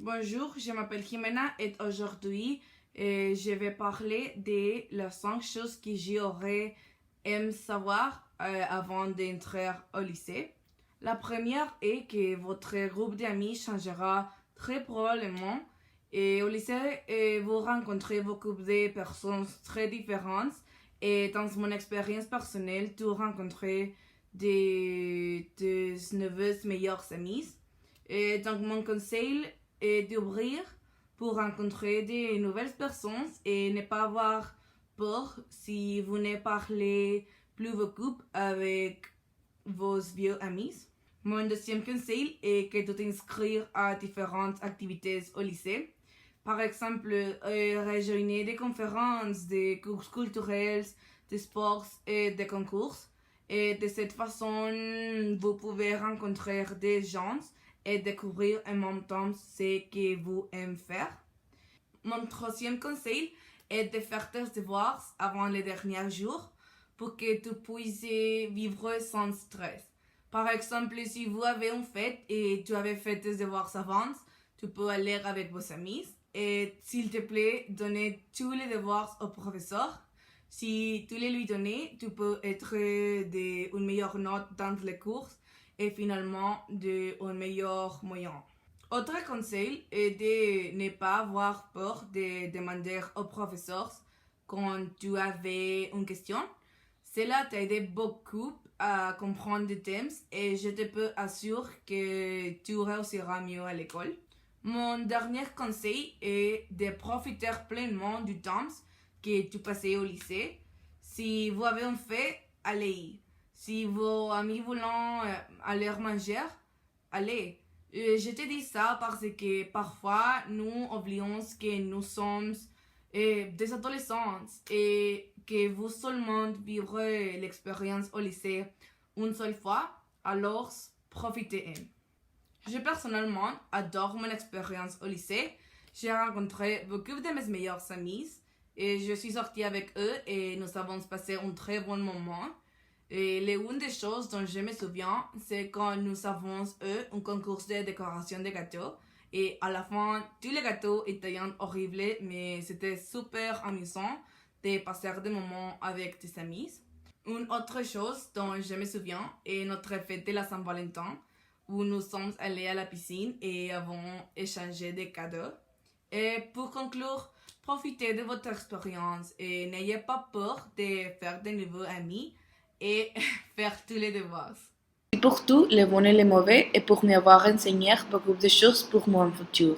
Bonjour, je m'appelle Jimena et aujourd'hui, je vais parler des les 5 choses que j'aurais aimé savoir avant d'entrer au lycée. La première est que votre groupe d'amis changera très probablement. Et au lycée, vous rencontrez beaucoup de personnes très différentes. Et dans mon expérience personnelle, tu rencontrez des nouveaux meilleurs amis. Et donc, mon conseil est d'ouvrir pour rencontrer de nouvelles personnes et ne pas avoir peur si vous ne parlez plus beaucoup avec vos vieux amis. Mon deuxième conseil est que tu t'inscrires à différentes activités au lycée. Par exemple, rejoindre des conférences, des cours culturels, des sports et des concours. Et de cette façon, vous pouvez rencontrer des gens et découvrir en même temps ce que vous aimez faire. Mon troisième conseil est de faire tes devoirs avant les derniers jours pour que tu puisses vivre sans stress. Par exemple, si vous avez une fête et tu avais fait tes devoirs avant, tu peux aller avec vos amis et s'il te plaît, donner tous les devoirs au professeur. Si tu les lui donnes, tu peux être une meilleure note dans les cours et finalement un meilleur moyen. Autre conseil est de ne pas avoir peur de demander au professeur quand tu avais une question. Cela t'aide beaucoup à comprendre des thèmes et je te peux assurer que tu réussiras mieux à l'école. Mon dernier conseil est de profiter pleinement du temps que tu passais au lycée. Si vous avez une fête, allez. Si vos amis veulent aller manger, allez. Je te dis ça parce que parfois nous oublions que nous sommes des adolescents et que vous seulement vivrez l'expérience au lycée une seule fois, alors profitez-en. Je personnellement adore mon expérience au lycée. J'ai rencontré beaucoup de mes meilleurs amis et je suis sortie avec eux et nous avons passé un très bon moment. Et l'une des choses dont je me souviens, c'est quand nous avons eu un concours de décoration de gâteaux. Et à la fin, tous les gâteaux étaient horribles, mais c'était super amusant de passer des moments avec tes amis. Une autre chose dont je me souviens est notre fête de la Saint-Valentin, où nous sommes allés à la piscine et avons échangé des cadeaux. Et pour conclure, profitez de votre expérience et n'ayez pas peur de faire de nouveaux amis et faire tous les devoirs. Et pour tout, les bons et les mauvais, et pour m'avoir enseigné beaucoup de choses pour mon futur.